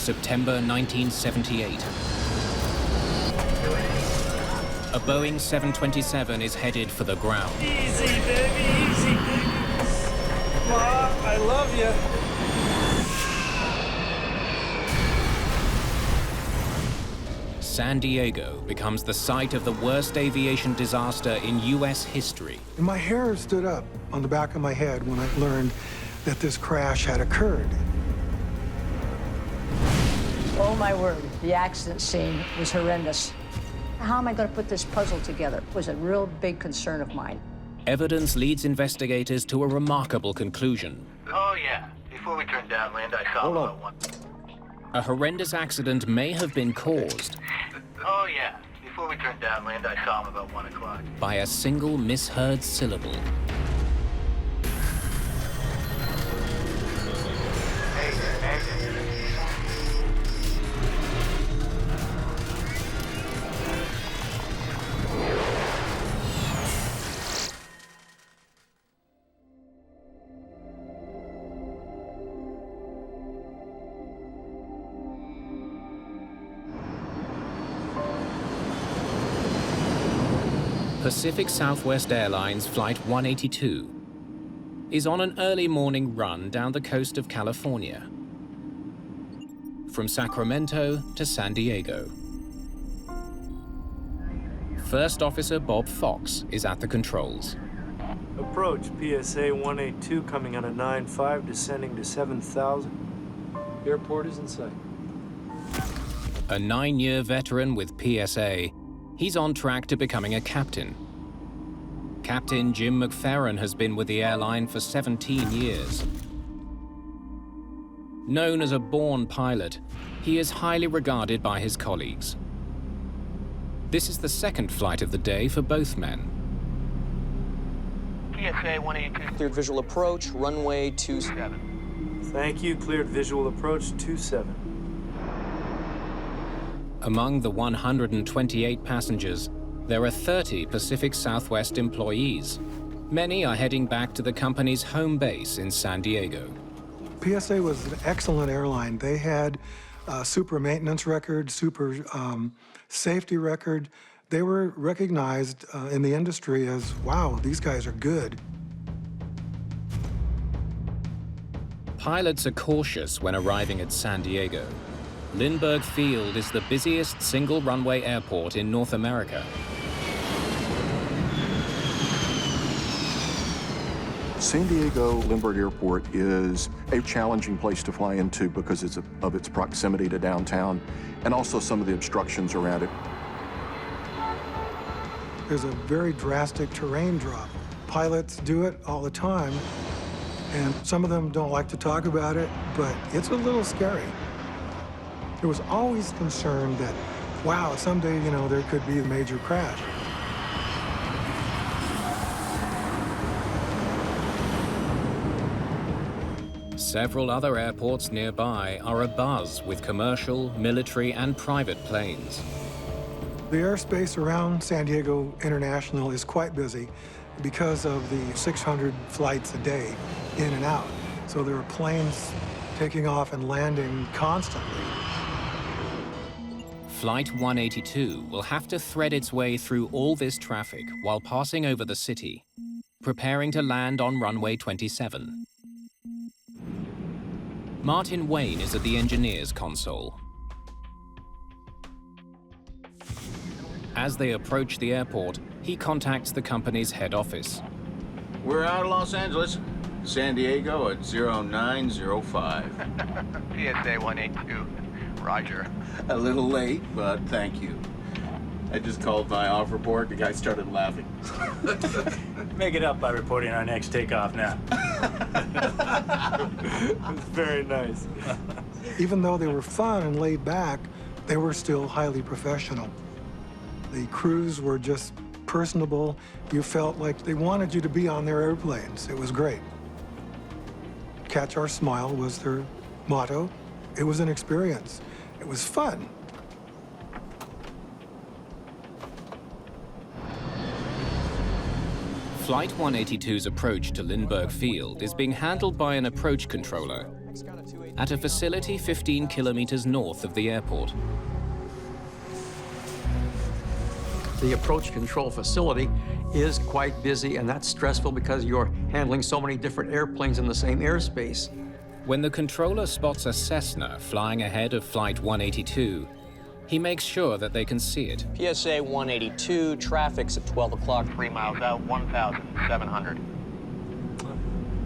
September 1978. A Boeing 727 is headed for the ground. Easy, baby, easy, baby. Ma, I love you. San Diego becomes the site of the worst aviation disaster in U.S. history. And my hair stood up on the back of my head when I learned that this crash had occurred. Oh, my word, the accident scene was horrendous. How am I going to put this puzzle together? It was a real big concern of mine. Evidence leads investigators to a remarkable conclusion. Oh, yeah. Before we turned downwind, I saw about one. A horrendous accident may have been caused Oh, yeah. Before we turned downwind, I saw him about 1 o'clock. by a single misheard syllable. Pacific Southwest Airlines Flight 182 is on an early morning run down the coast of California, from Sacramento to San Diego. First Officer Bob Fox is at the controls. Approach PSA 182 coming on a 9.5, descending to 7,000. Airport is in sight. A 9-year veteran with PSA, he's on track to becoming a captain. Captain Jim McFerrin has been with the airline for 17 years. Known as a born pilot, he is highly regarded by his colleagues. This is the second flight of the day for both men. PSA 182. Cleared visual approach, runway 27. Thank you, cleared visual approach 27. Among the 128 passengers, there are 30 Pacific Southwest employees. Many are heading back to the company's home base in San Diego. PSA was an excellent airline. They had a super maintenance record, super safety record. They were recognized in the industry as, wow, these guys are good. Pilots are cautious when arriving at San Diego. Lindbergh Field is the busiest single runway airport in North America. San Diego Lindbergh Airport is a challenging place to fly into because of its proximity to downtown and also some of the obstructions around it. There's a very drastic terrain drop. Pilots do it all the time, and some of them don't like to talk about it, but it's a little scary. There was always concern that, wow, someday, there could be a major crash. Several other airports nearby are abuzz with commercial, military, and private planes. The airspace around San Diego International is quite busy because of the 600 flights a day in and out. So there are planes taking off and landing constantly. Flight 182 will have to thread its way through all this traffic while passing over the city, preparing to land on runway 27. Martin Wayne is at the engineer's console. As they approach the airport, he contacts the company's head office. We're out of Los Angeles. San Diego at 0905. PSA 182. Roger. A little late, but thank you. I just called my off report. The guy started laughing. Make it up by reporting our next takeoff now. It's very nice. Even though they were fun and laid back, they were still highly professional. The crews were just personable. You felt like they wanted you to be on their airplanes. It was great. Catch our smile was their motto. It was an experience. It was fun. Flight 182's approach to Lindbergh Field is being handled by an approach controller. at a facility 15 kilometers north of the airport. The approach control facility is quite busy, and that's stressful because you're handling so many different airplanes in the same airspace. When the controller spots a Cessna flying ahead of Flight 182, he makes sure that they can see it. PSA 182, traffic's at 12 o'clock. 3 miles out, 1,700.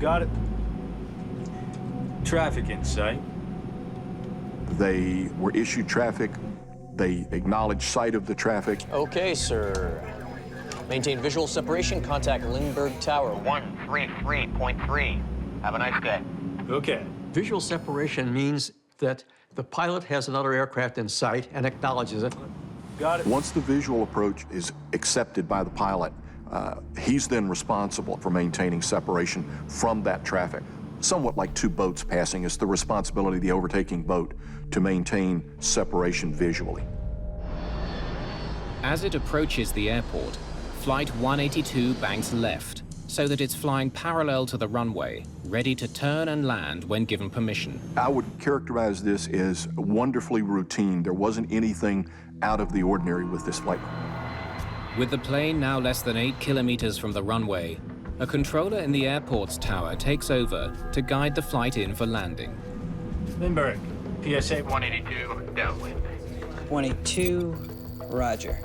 Got it. Traffic in sight. They were issued traffic. They acknowledged sight of the traffic. Okay, sir. Maintain visual separation, contact Lindbergh Tower. 133.3. Have a nice day. Okay. Visual separation means that the pilot has another aircraft in sight and acknowledges it. Got it. Once the visual approach is accepted by the pilot, he's then responsible for maintaining separation from that traffic. Somewhat like two boats passing, it's the responsibility of the overtaking boat to maintain separation visually. As it approaches the airport, Flight 182 banks left, so that it's flying parallel to the runway, ready to turn and land when given permission. I would characterize this as wonderfully routine. There wasn't anything out of the ordinary with this flight. With the plane now less than 8 kilometers from the runway, a controller in the airport's tower takes over to guide the flight in for landing. Lindbergh, PSA 182, downwind. 182, roger.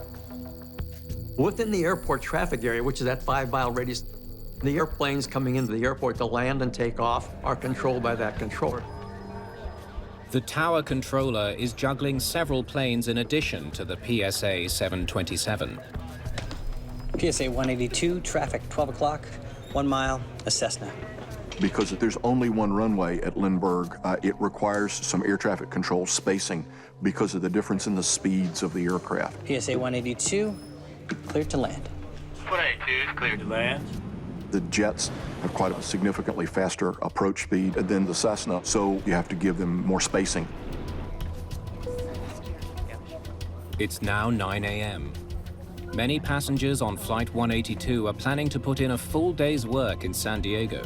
Within the airport traffic area, which is that 5-mile radius, the airplanes coming into the airport to land and take off are controlled by that controller. The tower controller is juggling several planes in addition to the PSA 727. PSA 182, traffic 12 o'clock, 1 mile, a Cessna. Because if there's only one runway at Lindbergh, it requires some air traffic control spacing because of the difference in the speeds of the aircraft. PSA 182, cleared to land. 182 is cleared to land. The jets have quite a significantly faster approach speed than the Cessna, so you have to give them more spacing. It's now 9 a.m. Many passengers on Flight 182 are planning to put in a full day's work in San Diego.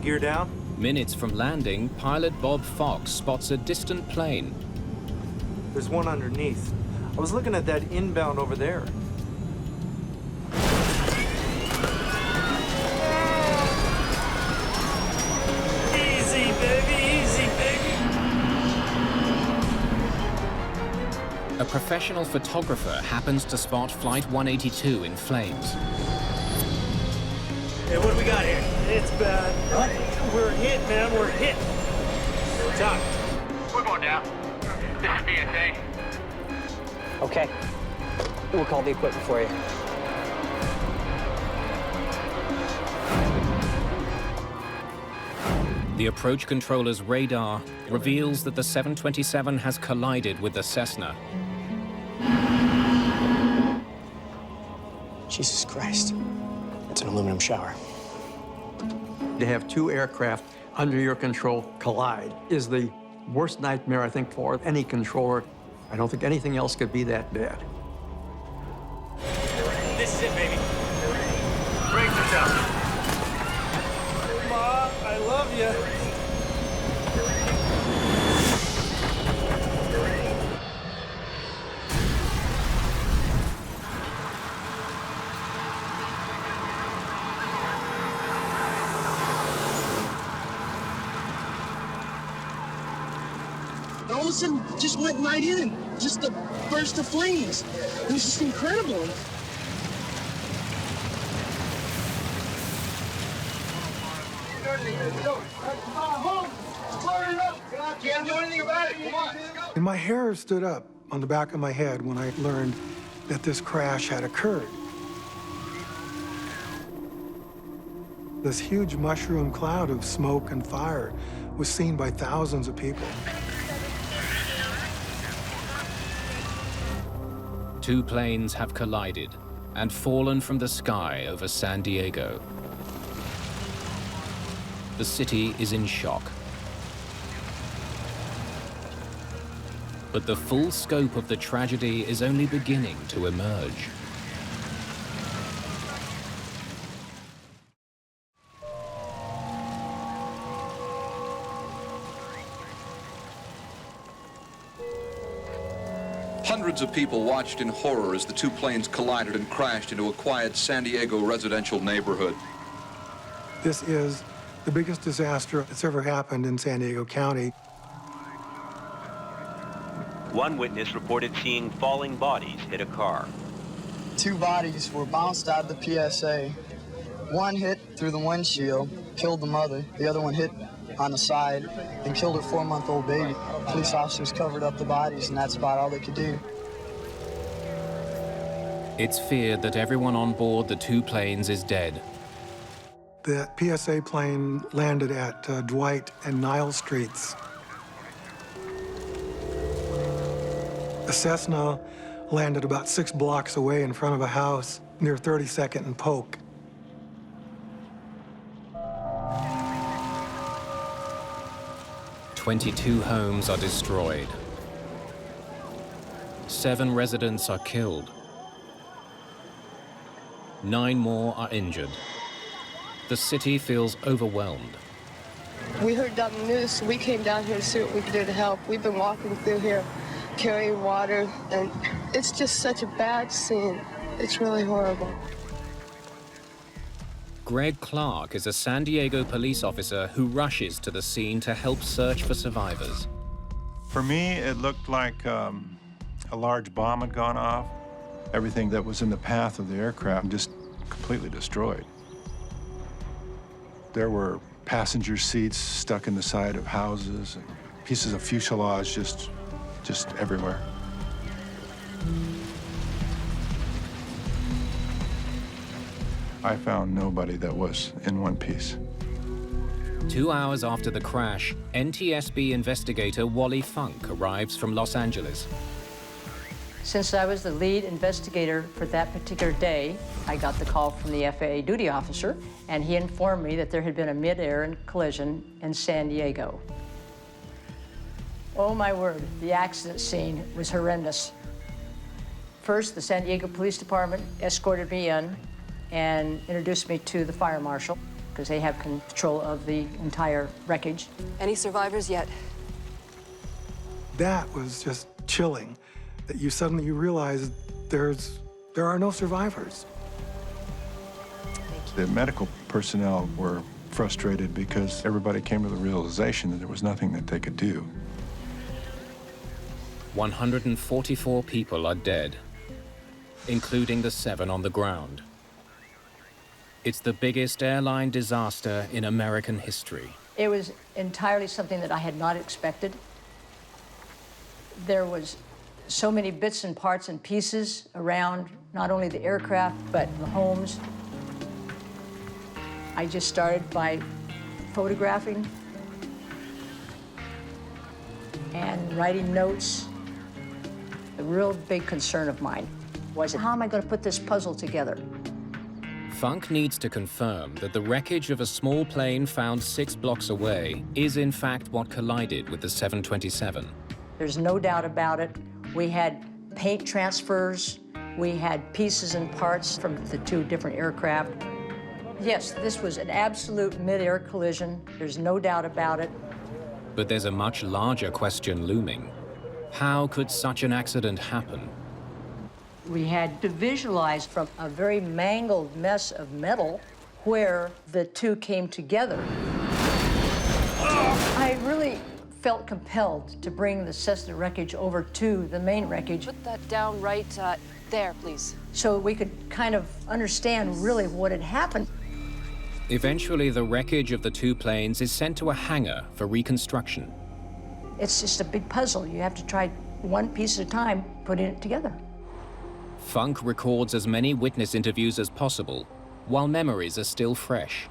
Gear down. Minutes from landing, pilot Bob Fox spots a distant plane. There's one underneath. I was looking at that inbound over there. Easy, baby, easy, baby. A professional photographer happens to spot Flight 182 in flames. Hey, what do we got here? It's bad. What? We're hit, man. We're hit. Talk. We're going down. This is PSA. Okay. We'll call the equipment for you. The approach controller's radar reveals that the 727 has collided with the Cessna. Jesus Christ. It's an aluminum shower. To have two aircraft under your control collide is the worst nightmare, I think, for any controller. I don't think anything else could be that bad. This is it, baby. Brakes are down. Ma, I love you. All of a sudden, just went right in. Just a burst of flames. It was just incredible. Can't do anything about it. Come on. And my hair stood up on the back of my head when I learned that this crash had occurred. This huge mushroom cloud of smoke and fire was seen by thousands of people. Two planes have collided and fallen from the sky over San Diego. The city is in shock. But the full scope of the tragedy is only beginning to emerge. Hundreds of people watched in horror as the two planes collided and crashed into a quiet San Diego residential neighborhood. This is the biggest disaster that's ever happened in San Diego County. One witness reported seeing falling bodies hit a car. 2 bodies were bounced out of the PSA. One hit through the windshield, killed the mother. The other one hit on the side and killed her 4-month-old baby. Police officers covered up the bodies, and that's about all they could do. It's feared that everyone on board the two planes is dead. That PSA plane landed at Dwight and Nile Streets. A Cessna landed about 6 blocks away in front of a house near 32nd and Polk. "22 homes are destroyed. 7 residents are killed. 9 more are injured. The city feels overwhelmed. We heard on the news, so we came down here to see what we could do to help. We've been walking through here, carrying water, and it's just such a bad scene. It's really horrible. Greg Clark is a San Diego police officer who rushes to the scene to help search for survivors. For me, it looked like a large bomb had gone off. Everything that was in the path of the aircraft just completely destroyed. There were passenger seats stuck in the side of houses and pieces of fuselage just everywhere. I found nobody that was in one piece. 2 hours after the crash, NTSB investigator Wally Funk arrives from Los Angeles. Since I was the lead investigator for that particular day, I got the call from the FAA duty officer, and he informed me that there had been a mid-air collision in San Diego. Oh my word, the accident scene was horrendous. First, the San Diego Police Department escorted me in and introduced me to the fire marshal, because they have control of the entire wreckage. Any survivors yet? That was just chilling, that you suddenly realize there are no survivors. The medical personnel were frustrated because everybody came to the realization that there was nothing that they could do. 144 people are dead, including the 7 on the ground. It's the biggest airline disaster in American history. It was entirely something that I had not expected. There was so many bits and parts and pieces around not only the aircraft, but the homes. I just started by photographing and writing notes. A real big concern of mine was, how am I going to put this puzzle together? Funk needs to confirm that the wreckage of a small plane found 6 blocks away is in fact what collided with the 727. There's no doubt about it. We had paint transfers. We had pieces and parts from the 2 different aircraft. Yes, this was an absolute mid-air collision. There's no doubt about it. But there's a much larger question looming. How could such an accident happen? We had to visualize from a very mangled mess of metal where the 2 came together. I really felt compelled to bring the Cessna wreckage over to the main wreckage. Put that down right there, please. So we could kind of understand really what had happened. Eventually, the wreckage of the 2 planes is sent to a hangar for reconstruction. It's just a big puzzle. You have to try one piece at a time, putting it together. Funk records as many witness interviews as possible, while memories are still fresh.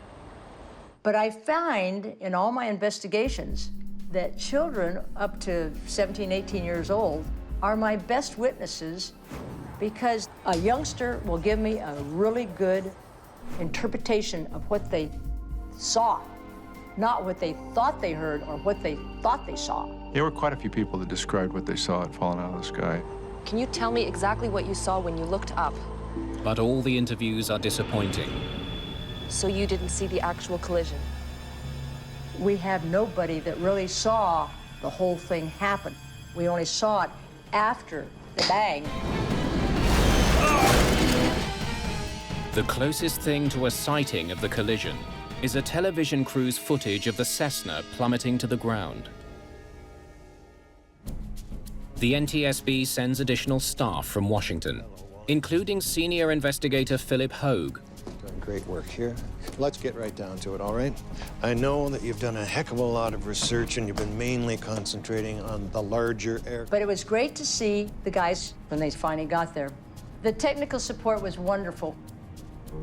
But I find in all my investigations that children up to 17, 18 years old are my best witnesses, because a youngster will give me a really good interpretation of what they saw, not what they thought they heard or what they thought they saw. There were quite a few people that described what they saw it falling out of the sky. Can you tell me exactly what you saw when you looked up? But all the interviews are disappointing. So you didn't see the actual collision? We have nobody that really saw the whole thing happen. We only saw it after the bang. The closest thing to a sighting of the collision is a television crew's footage of the Cessna plummeting to the ground. The NTSB sends additional staff from Washington, including senior investigator Philip Hogue. Doing great work here. Let's get right down to it, all right? I know that you've done a heck of a lot of research and you've been mainly concentrating on the larger aircraft. But it was great to see the guys when they finally got there. The technical support was wonderful.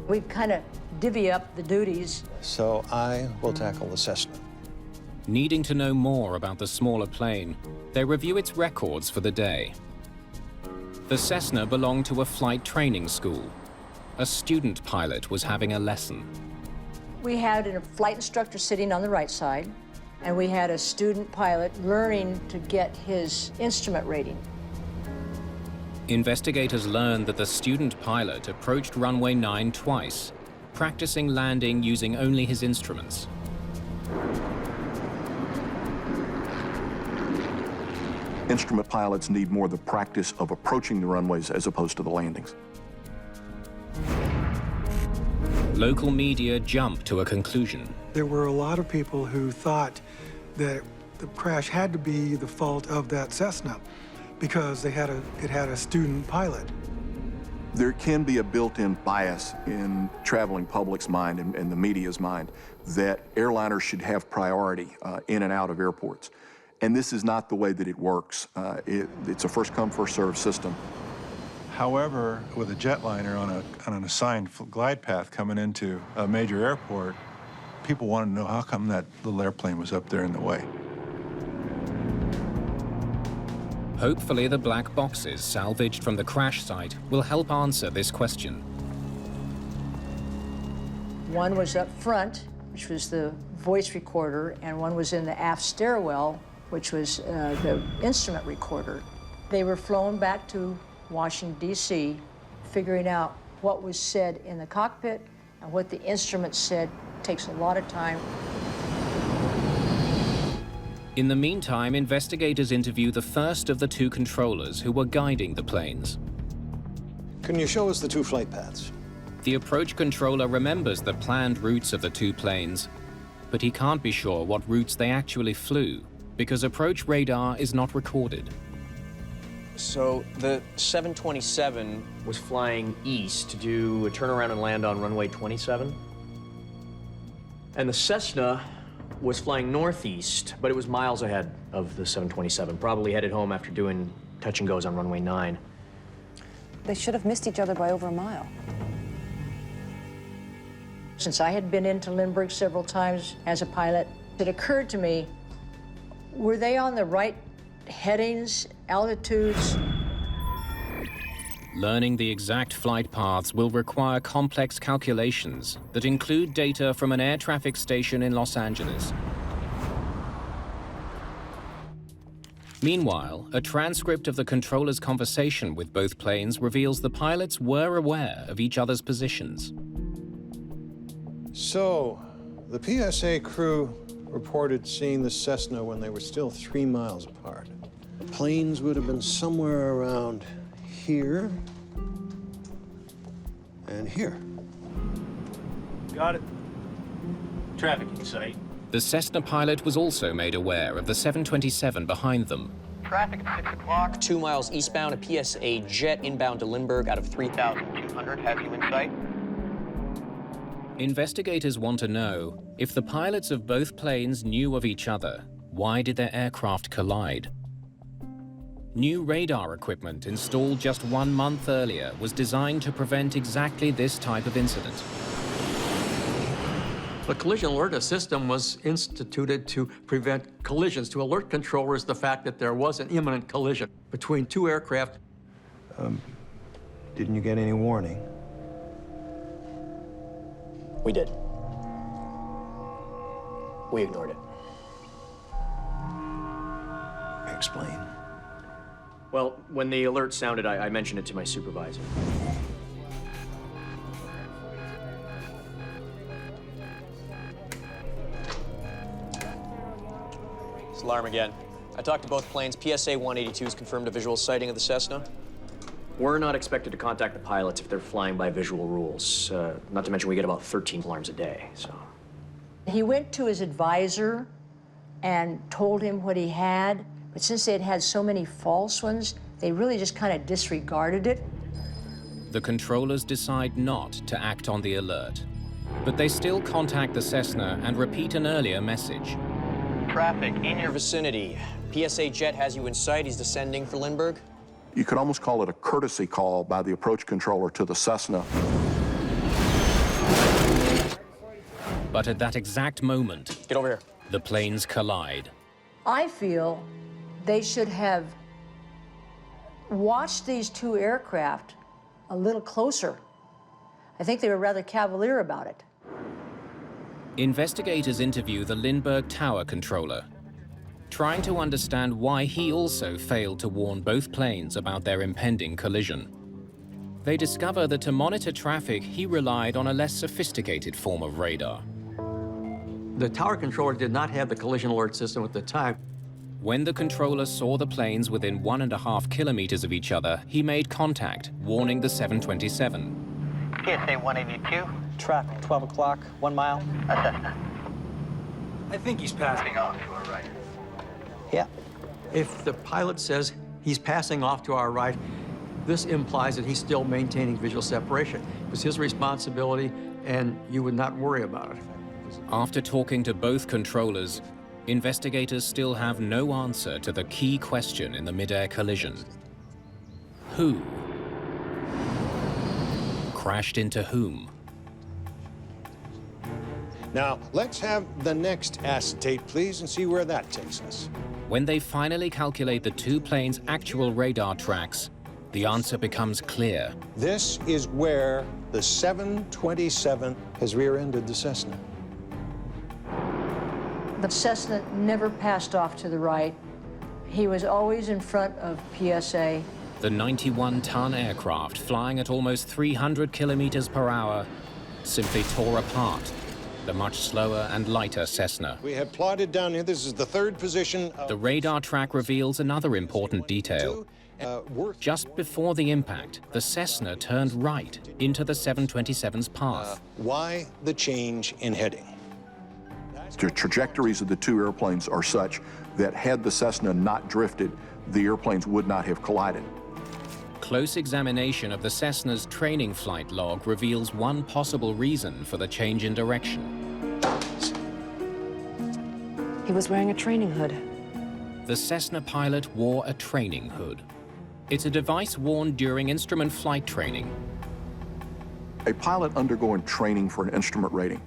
We kind of divvy up the duties. So I will tackle the Cessna. Needing to know more about the smaller plane, they review its records for the day. The Cessna belonged to a flight training school. A student pilot was having a lesson. We had a flight instructor sitting on the right side, and we had a student pilot learning to get his instrument rating. Investigators learned that the student pilot approached runway 9 twice, practicing landing using only his instruments. Instrument pilots need more the practice of approaching the runways as opposed to the landings. Local media jumped to a conclusion. There were a lot of people who thought that the crash had to be the fault of that Cessna because it had a student pilot. There can be a built-in bias in traveling public's mind and the media's mind that airliners should have priority in and out of airports. And this is not the way that it works. It's a first-come, first-served system. However, with a jetliner on an assigned glide path coming into a major airport, people wanted to know how come that little airplane was up there in the way. Hopefully, the black boxes salvaged from the crash site will help answer this question. One was up front, which was the voice recorder, and one was in the aft stairwell, which was the instrument recorder. They were flown back to Washington, D.C., figuring out what was said in the cockpit and what the instrument said takes a lot of time. In the meantime, investigators interview the first of the two controllers who were guiding the planes. Can you show us the two flight paths? The approach controller remembers the planned routes of the two planes, but he can't be sure what routes they actually flew, because approach radar is not recorded. So the 727 was flying east to do a turnaround and land on runway 27. And the Cessna was flying northeast, but it was miles ahead of the 727, probably headed home after doing touch and goes on runway 9. They should have missed each other by over a mile. Since I had been into Lindbergh several times as a pilot, it occurred to me, were they on the right headings, altitudes? Learning the exact flight paths will require complex calculations that include data from an air traffic station in Los Angeles. Meanwhile, a transcript of the controller's conversation with both planes reveals the pilots were aware of each other's positions. So, the PSA crew reported seeing the Cessna when they were still 3 miles apart. The planes would have been somewhere around here and here. Got it. Traffic in sight. The Cessna pilot was also made aware of the 727 behind them. Traffic at 6 o'clock. 2 miles eastbound, a PSA jet inbound to Lindbergh out of 3,200 has you in sight. Investigators want to know, if the pilots of both planes knew of each other, why did their aircraft collide? New radar equipment installed just 1 month earlier was designed to prevent exactly this type of incident. The collision alert system was instituted to prevent collisions, to alert controllers the fact that there was an imminent collision between two aircraft. Didn't you get any warning? We did. We ignored it. explain? Well, when the alert sounded, I mentioned it to my supervisor. It's alarm again. I talked to both planes. PSA 182 has confirmed a visual sighting of the Cessna. We're not expected to contact the pilots if they're flying by visual rules. Not to mention we get about 13 alarms a day, so. He went to his advisor and told him what he had, but since they had had so many false ones, they really just kind of disregarded it. The controllers decide not to act on the alert, but they still contact the Cessna and repeat an earlier message. Traffic in your vicinity. PSA jet has you in sight. He's descending for Lindbergh. You could almost call it a courtesy call by the approach controller to the Cessna. But at that exact moment, get over here. The planes collide. I feel they should have watched these two aircraft a little closer. I think they were rather cavalier about it. Investigators interview the Lindbergh Tower controller, trying to understand why he also failed to warn both planes about their impending collision. They discover that to monitor traffic, he relied on a less sophisticated form of radar. The tower controller did not have the collision alert system at the time. When the controller saw the planes within 1.5 kilometers of each other, he made contact, warning the 727. PSA 182. Traffic, 12 o'clock, 1 mile. Cessna. I think he's passing off to our right. Yeah. If the pilot says he's passing off to our right, this implies that he's still maintaining visual separation. It was his responsibility, and you would not worry about it. After talking to both controllers, investigators still have no answer to the key question in the mid-air collision. Who crashed into whom? Now, let's have the next acetate, please, and see where that takes us. When they finally calculate the two planes' actual radar tracks, the answer becomes clear. This is where the 727 has rear-ended the Cessna. The Cessna never passed off to the right. He was always in front of PSA. The 91-ton aircraft, flying at almost 300 kilometers per hour, simply tore apart the much slower and lighter Cessna. We have plotted down here, this is the third position. The radar track reveals another important detail. Just before the impact, the Cessna turned right into the 727's path. Why the change in heading? The trajectories of the two airplanes are such that had the Cessna not drifted, the airplanes would not have collided. Close examination of the Cessna's training flight log reveals one possible reason for the change in direction. He was wearing a training hood. The Cessna pilot wore a training hood. It's a device worn during instrument flight training. A pilot undergoing training for an instrument rating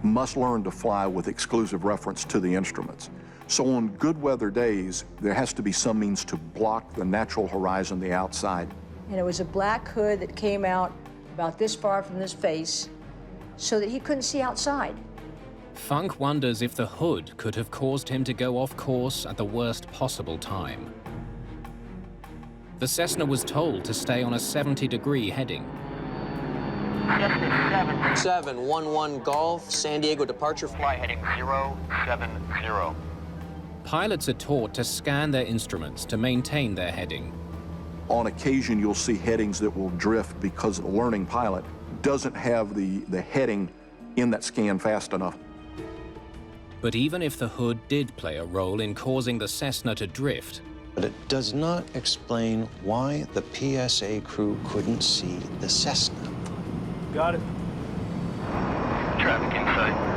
must learn to fly with exclusive reference to the instruments. So on good weather days, there has to be some means to block the natural horizon, the outside. And it was a black hood that came out about this far from his face so that he couldn't see outside. Funk wonders if the hood could have caused him to go off course at the worst possible time. The Cessna was told to stay on a 70-degree heading. 711 Golf, San Diego departure. Fly heading 070. Pilots are taught to scan their instruments to maintain their heading. On occasion, you'll see headings that will drift because the learning pilot doesn't have the heading in that scan fast enough. But even if the hood did play a role in causing the Cessna to drift, but it does not explain why the PSA crew couldn't see the Cessna. Got it. Traffic in sight.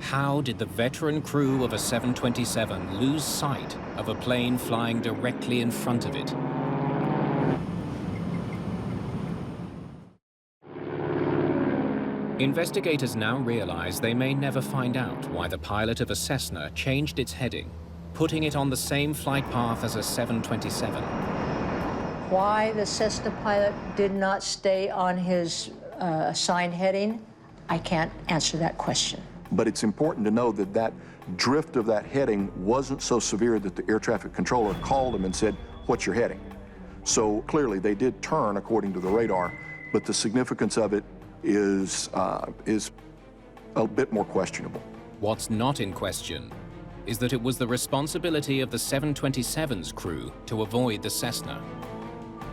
how did the veteran crew of a 727 lose sight of a plane flying directly in front of it? Investigators now realize they may never find out why the pilot of a Cessna changed its heading, putting it on the same flight path as a 727. Why the Cessna pilot did not stay on his assigned heading, I can't answer that question. But it's important to know that that drift of that heading wasn't so severe that the air traffic controller called them and said, "What's your heading?" So clearly they did turn according to the radar, but the significance of it is a bit more questionable. What's not in question is that it was the responsibility of the 727's crew to avoid the Cessna.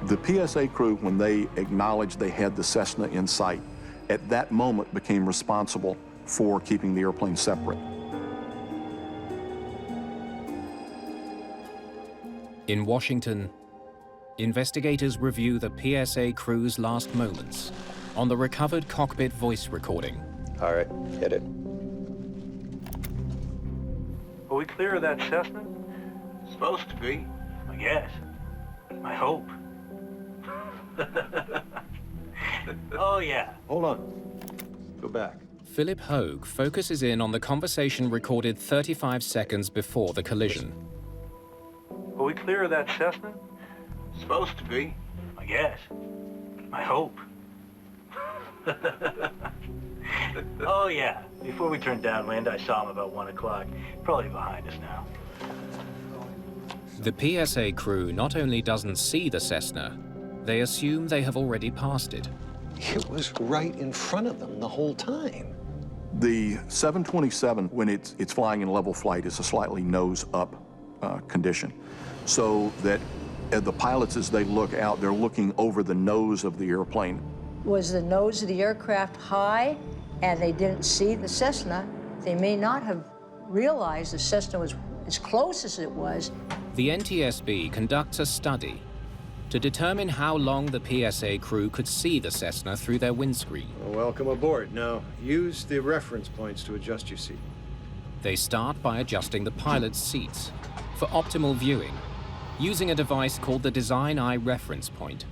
The PSA crew, when they acknowledged they had the Cessna in sight, at that moment became responsible for keeping the airplane separate. In Washington, investigators review the PSA crew's last moments on the recovered cockpit voice recording. All right, hit it. Are we clear of that Cessna? Supposed to be. I guess. I hope. Oh, yeah. Hold on. Go back. Philip Hogue focuses in on the conversation recorded 35 seconds before the collision. Are we clear of that Cessna? Supposed to be. I guess. I hope. Oh, yeah. Before we turned downwind, I saw him about 1 o'clock. Probably behind us now. The PSA crew not only doesn't see the Cessna, they assume they have already passed it. It was right in front of them the whole time. The 727, when it's flying in level flight, is a slightly nose-up condition. So that the pilots, as they look out, they're looking over the nose of the airplane. Was the nose of the aircraft high and they didn't see the Cessna? They may not have realized the Cessna was as close as it was. The NTSB conducts a study to determine how long the PSA crew could see the Cessna through their windscreen. Well, welcome aboard. Now, use the reference points to adjust your seat. They start by adjusting the pilot's seats for optimal viewing, using a device called the Design Eye Reference Point.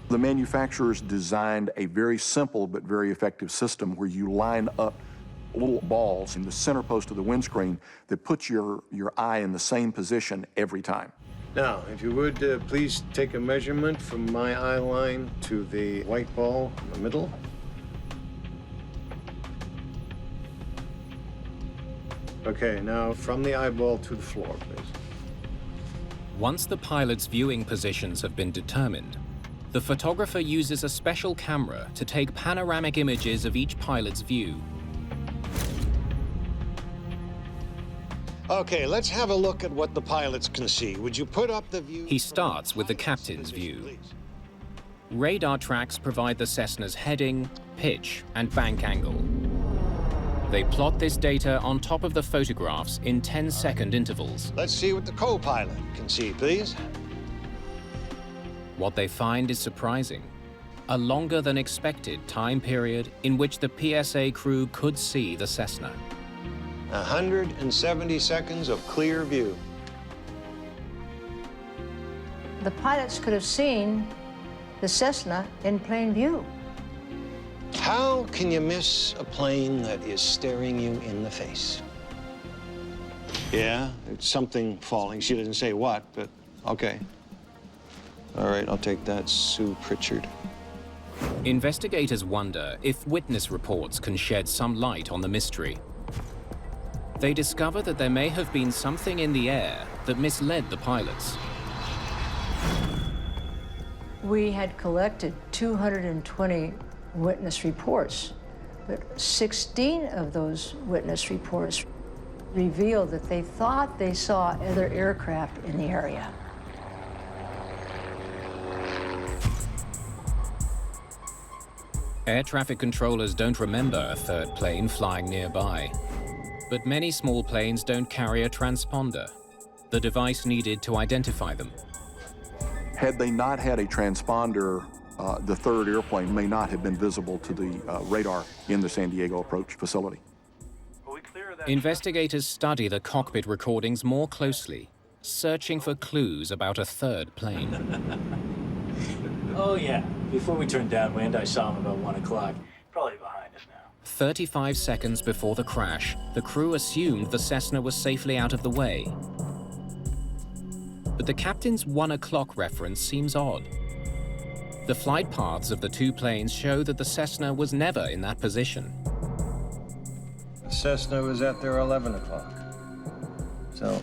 The manufacturers designed a very simple but very effective system where you line up little balls in the center post of the windscreen that puts your eye in the same position every time. Now, if you would, please take a measurement from my eye line to the white ball in the middle. Okay, now from the eyeball to the floor, please. Once the pilot's viewing positions have been determined, the photographer uses a special camera to take panoramic images of each pilot's view. Okay, let's have a look at what the pilots can see. Would you put up the view? He starts with the captain's view. Radar tracks provide the Cessna's heading, pitch, and bank angle. They plot this data on top of the photographs in 10-second intervals. Let's see what the co-pilot can see, please. What they find is surprising. A longer than expected time period in which the PSA crew could see the Cessna. 170 seconds of clear view. The pilots could have seen the Cessna in plain view. How can you miss a plane that is staring you in the face? Yeah, it's something falling. She didn't say what, but okay. All right, I'll take that, Sue Pritchard. Investigators wonder if witness reports can shed some light on the mystery. They discover that there may have been something in the air that misled the pilots. We had collected 220 witness reports, but 16 of those witness reports revealed that they thought they saw other aircraft in the area. Air traffic controllers don't remember a third plane flying nearby. But many small planes don't carry a transponder, the device needed to identify them. Had they not had a transponder, the third airplane may not have been visible to the radar in the San Diego approach facility. Investigators study the cockpit recordings more closely, searching for clues about a third plane. Oh, yeah. Before we turned downwind, I saw him about 1 o'clock. Probably behind us now. 35 seconds before the crash, the crew assumed the Cessna was safely out of the way. But the captain's 1 o'clock reference seems odd. The flight paths of the two planes show that the Cessna was never in that position. Cessna was at there 11 o'clock. So,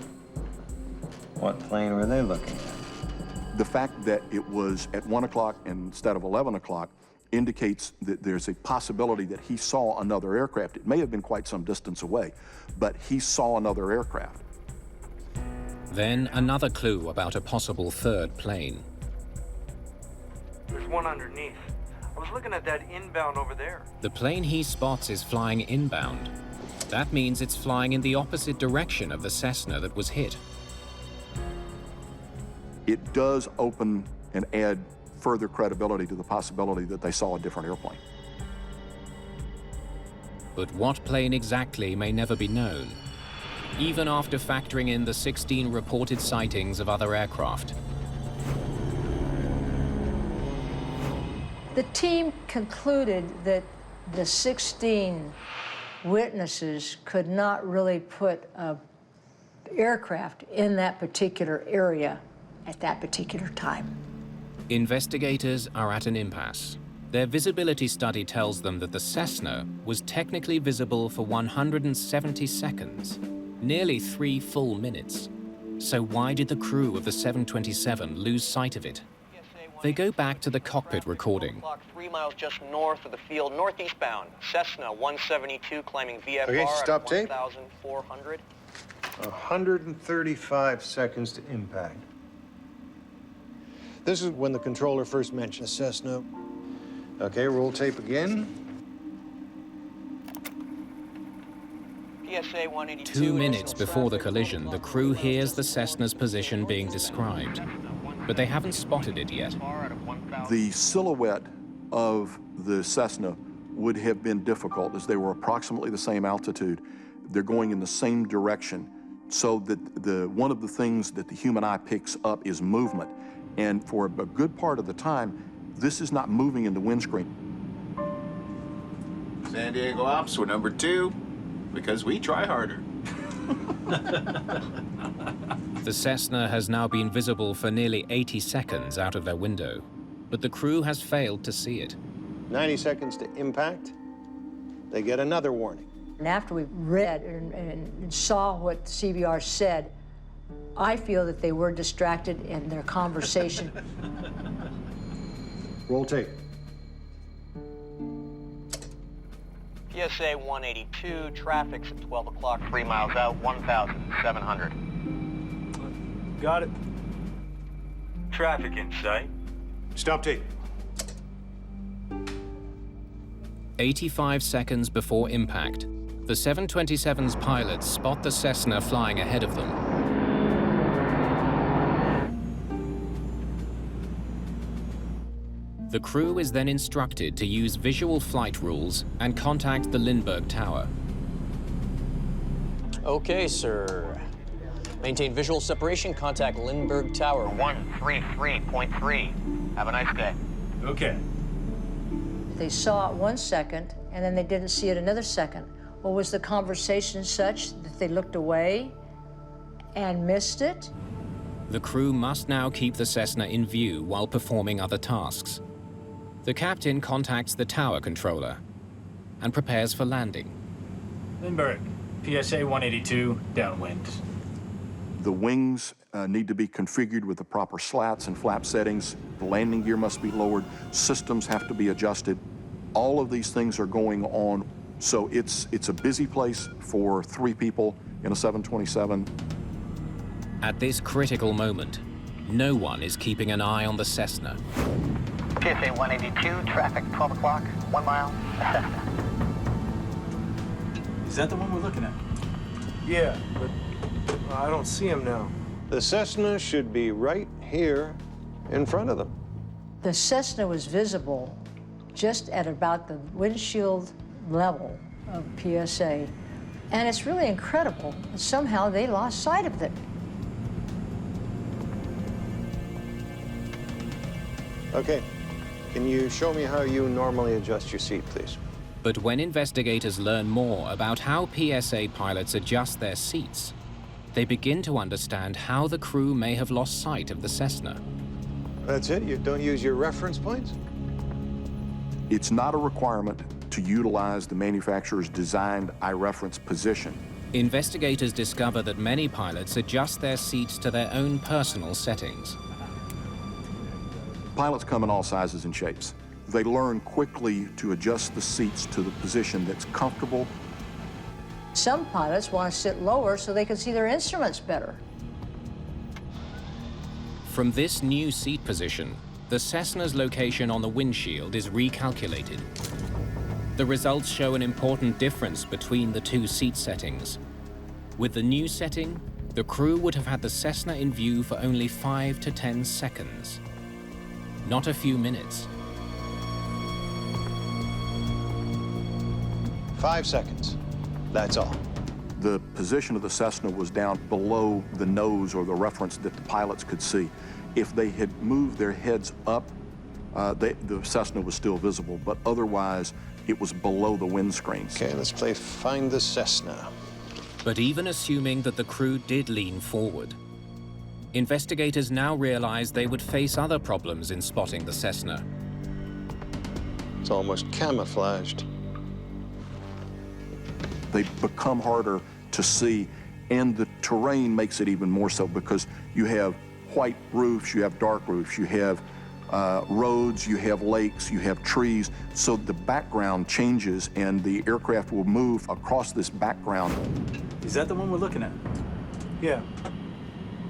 what plane were they looking at? The fact that it was at 1 o'clock instead of 11 o'clock indicates that there's a possibility that he saw another aircraft. It may have been quite some distance away, but he saw another aircraft. Then another clue about a possible third plane. There's one underneath. I was looking at that inbound over there. The plane he spots is flying inbound. That means it's flying in the opposite direction of the Cessna that was hit. It does open and add further credibility to the possibility that they saw a different airplane. But what plane exactly may never be known, even after factoring in the 16 reported sightings of other aircraft. The team concluded that the 16 witnesses could not really put an aircraft in that particular area at that particular time. Investigators are at an impasse. Their visibility study tells them that the Cessna was technically visible for 170 seconds, nearly 3 full minutes. So why did the crew of the 727 lose sight of it? They go back to the cockpit recording. 3 miles just north of the field, northeastbound. Cessna 172 climbing VFR Okay, stop at tape. 1,400. 135 seconds to impact. This is when the controller first mentioned the Cessna. Okay, roll tape again. PSA 182. 2 minutes before the collision, the crew hears the Cessna's position being described, but they haven't spotted it yet. The silhouette of the Cessna would have been difficult as they were approximately the same altitude. They're going in the same direction, so that one of the things that the human eye picks up is movement. And for a good part of the time, this is not moving in the windscreen. San Diego Ops, we're number 2 because we try harder. The Cessna has now been visible for nearly 80 seconds out of their window, but the crew has failed to see it. 90 seconds to impact. They get another warning. And after we read and saw what CBR said, I feel that they were distracted in their conversation. Roll tape. PSA 182, traffic's at 12 o'clock, 3 miles out, 1,700. Got it. Traffic in sight. Stop tape. 85 seconds before impact, the 727's pilots spot the Cessna flying ahead of them. The crew is then instructed to use visual flight rules and contact the Lindbergh Tower. Okay, sir. Maintain visual separation, contact Lindbergh Tower. 133.3. Have a nice day. Okay. They saw it 1 second, and then they didn't see it another second. Well, was the conversation such that they looked away and missed it? The crew must now keep the Cessna in view while performing other tasks. The captain contacts the tower controller and prepares for landing. Lindbergh, PSA 182, downwind. The wings need to be configured with the proper slats and flap settings. The landing gear must be lowered. Systems have to be adjusted. All of these things are going on. So it's a busy place for 3 people in a 727. At this critical moment, no one is keeping an eye on the Cessna. PSA 182, traffic 12 o'clock, 1 mile, Cessna. Is that the one we're looking at? Yeah, but I don't see him now. The Cessna should be right here in front of them. The Cessna was visible just at about the windshield level of PSA. And it's really incredible that somehow they lost sight of it. Okay, can you show me how you normally adjust your seat, please? But when investigators learn more about how PSA pilots adjust their seats, they begin to understand how the crew may have lost sight of the Cessna. That's it? You don't use your reference points? It's not a requirement to utilize the manufacturer's designed I-reference position. Investigators discover that many pilots adjust their seats to their own personal settings. Pilots come in all sizes and shapes. They learn quickly to adjust the seats to the position that's comfortable. Some pilots want to sit lower so they can see their instruments better. From this new seat position, the Cessna's location on the windshield is recalculated. The results show an important difference between the two seat settings. With the new setting, the crew would have had the Cessna in view for only 5 to 10 seconds, not a few minutes. 5 seconds. That's all. The position of the Cessna was down below the nose or the reference that the pilots could see. If they had moved their heads up, the Cessna was still visible, but otherwise it was below the windscreens. Okay, let's play Find the Cessna. But even assuming that the crew did lean forward, investigators now realize they would face other problems in spotting the Cessna. It's almost camouflaged. They become harder to see, and the terrain makes it even more so because you have white roofs, you have dark roofs, you have roads, you have lakes, you have trees, so the background changes and the aircraft will move across this background. Is that the one we're looking at? Yeah.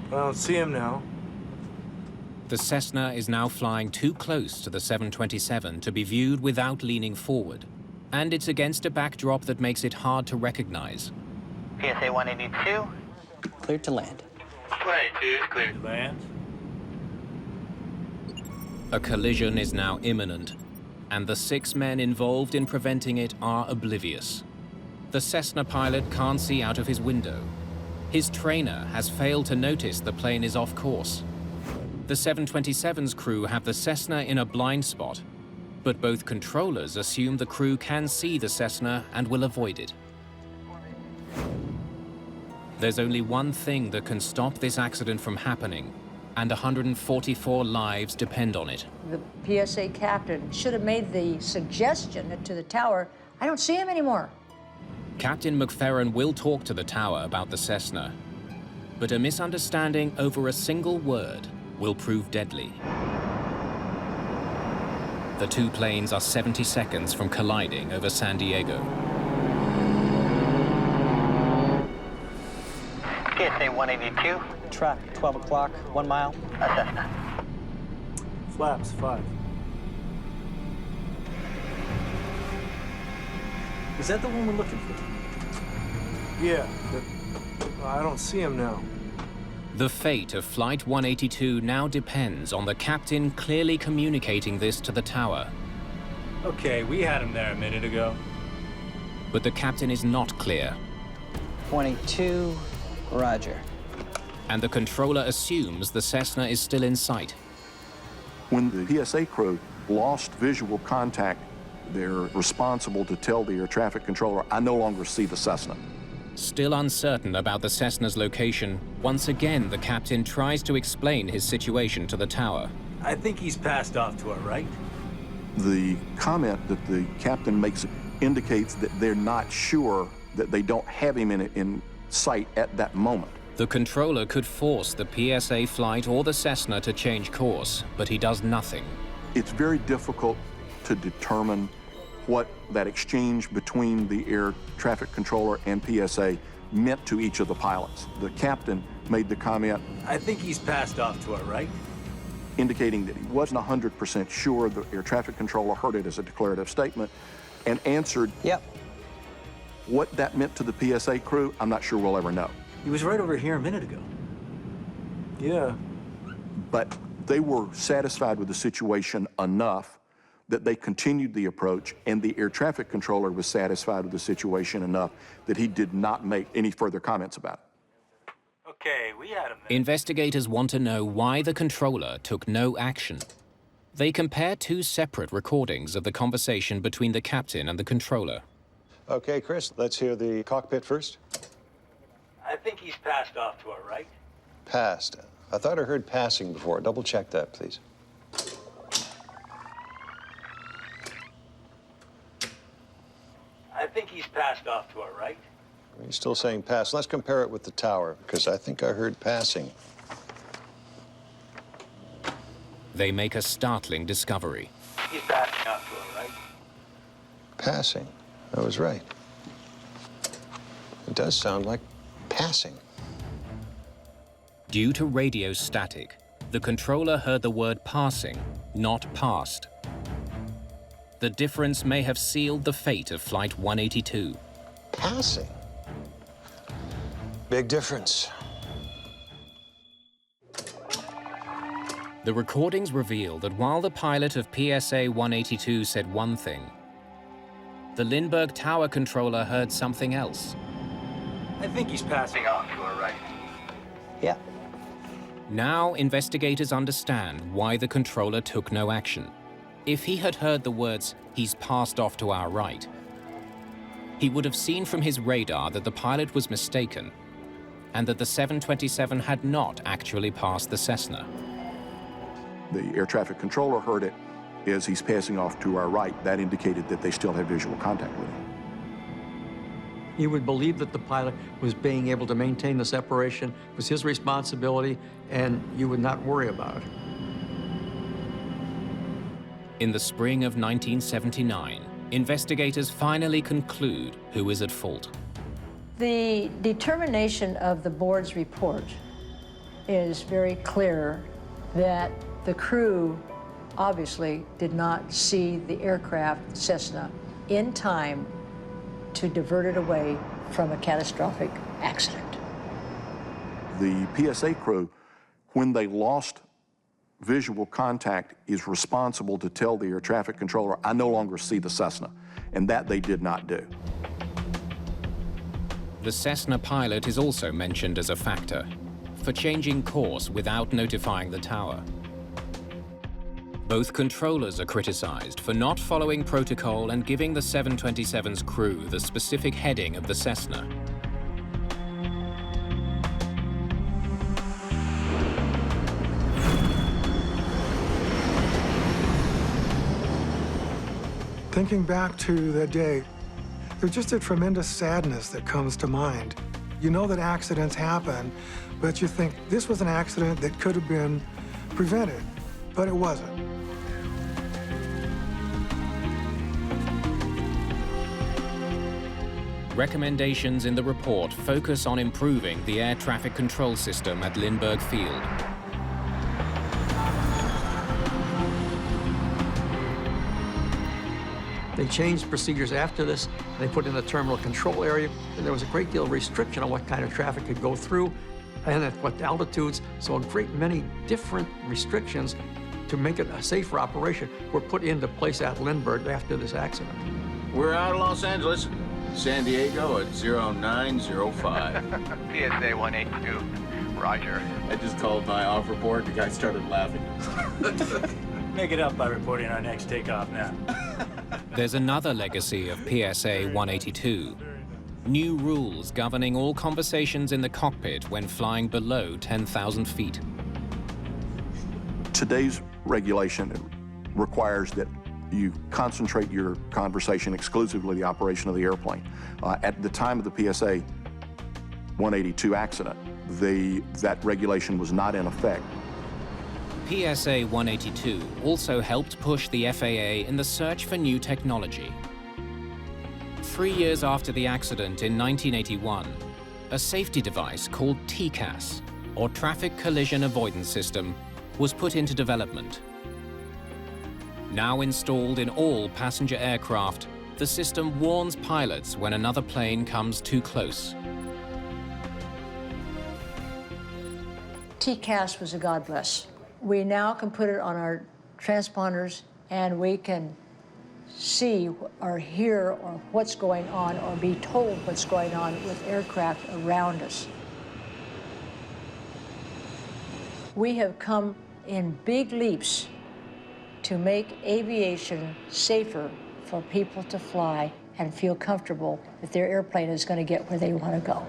I don't see him now. The Cessna is now flying too close to the 727 to be viewed without leaning forward, and it's against a backdrop that makes it hard to recognize. PSA 182. Cleared to land. 22 is cleared to land. A collision is now imminent, and the 6 men involved in preventing it are oblivious. The Cessna pilot can't see out of his window. His trainer has failed to notice the plane is off course. The 727's crew have the Cessna in a blind spot, but both controllers assume the crew can see the Cessna and will avoid it. There's only one thing that can stop this accident from happening, and 144 lives depend on it. The PSA captain should have made the suggestion to the tower, I don't see him anymore. Captain McFerrin will talk to the tower about the Cessna, but a misunderstanding over a single word will prove deadly. The two planes are 70 seconds from colliding over San Diego. PSA 182. Traffic, 12 o'clock, 1 mile. A Cessna. Flaps 5. Is that the one we're looking for? Yeah, but I don't see him now. The fate of Flight 182 now depends on the captain clearly communicating this to the tower. Okay, we had him there a minute ago. But the captain is not clear. 182, roger. And the controller assumes the Cessna is still in sight. When the PSA crew lost visual contact, they're responsible to tell the air traffic controller, I no longer see the Cessna. Still uncertain about the Cessna's location, once again the captain tries to explain his situation to the tower. I think he's passed off to our right. The comment that the captain makes indicates that they're not sure, that they don't have him in sight at that moment. The controller could force the PSA Flight or the Cessna to change course, but he does nothing. It's very difficult to determine what that exchange between the air traffic controller and PSA meant to each of the pilots. The captain made the comment, I think he's passed off to our right. Indicating that he wasn't 100% sure. The air traffic controller heard it as a declarative statement and answered, yep. What that meant to the PSA crew, I'm not sure we'll ever know. He was right over here a minute ago. Yeah. But they were satisfied with the situation enough that they continued the approach, and the air traffic controller was satisfied with the situation enough that he did not make any further comments about it. Okay, we had him there. Investigators want to know why the controller took no action. They compare 2 separate recordings of the conversation between the captain and the controller. Okay, Chris, let's hear the cockpit first. I think he's passed off to our right. Passed. I thought I heard passing before. Double check that, please. You're still saying pass. Let's compare it with the tower, because I think I heard passing. They make a startling discovery. He's passing off to our right. Passing. I was right. It does sound like passing. Due to radio static, the controller heard the word passing, not passed. The difference may have sealed the fate of Flight 182. Passing? Big difference. The recordings reveal that while the pilot of PSA 182 said one thing, the Lindbergh Tower controller heard something else. I think he's passing off to our right. Yeah. Now investigators understand why the controller took no action. If he had heard the words, "He's passed off to our right," he would have seen from his radar that the pilot was mistaken and that the 727 had not actually passed the Cessna. The air traffic controller heard it as he's passing off to our right. That indicated that they still had visual contact with him. He would believe that the pilot was being able to maintain the separation, was his responsibility, and you would not worry about it. In the spring of 1979, investigators finally conclude who is at fault. The determination of the board's report is very clear that the crew obviously did not see the aircraft Cessna in time to divert it away from a catastrophic accident. The PSA crew, when they lost visual contact, is responsible to tell the air traffic controller, "I no longer see the Cessna," and that they did not do. The Cessna pilot is also mentioned as a factor for changing course without notifying the tower. Both controllers are criticized for not following protocol and giving the 727's crew the specific heading of the Cessna. Thinking back to that day, there's just a tremendous sadness that comes to mind. You know that accidents happen, but you think this was an accident that could have been prevented, but it wasn't. Recommendations in the report focus on improving the air traffic control system at Lindbergh Field. They changed procedures after this. They put in a terminal control area, and there was a great deal of restriction on what kind of traffic could go through and at what altitudes. So a great many different restrictions to make it a safer operation were put into place at Lindbergh after this accident. We're out of Los Angeles. San Diego at 0905. PSA 182. Roger. I just called my off report. The guy started laughing. Make it up by reporting our next takeoff now. There's another legacy of PSA 182. New rules governing all conversations in the cockpit when flying below 10,000 feet. Today's regulation requires that you concentrate your conversation exclusively on the operation of the airplane. At the time of the PSA 182 accident, that regulation was not in effect. PSA 182 also helped push the FAA in the search for new technology. 3 years after the accident in 1981, a safety device called TCAS, or Traffic Collision Avoidance System, was put into development. Now installed in all passenger aircraft, the system warns pilots when another plane comes too close. TCAS was a God bless. We now can put it on our transponders and we can see or hear or what's going on or be told what's going on with aircraft around us. We have come in big leaps to make aviation safer for people to fly and feel comfortable that their airplane is going to get where they want to go.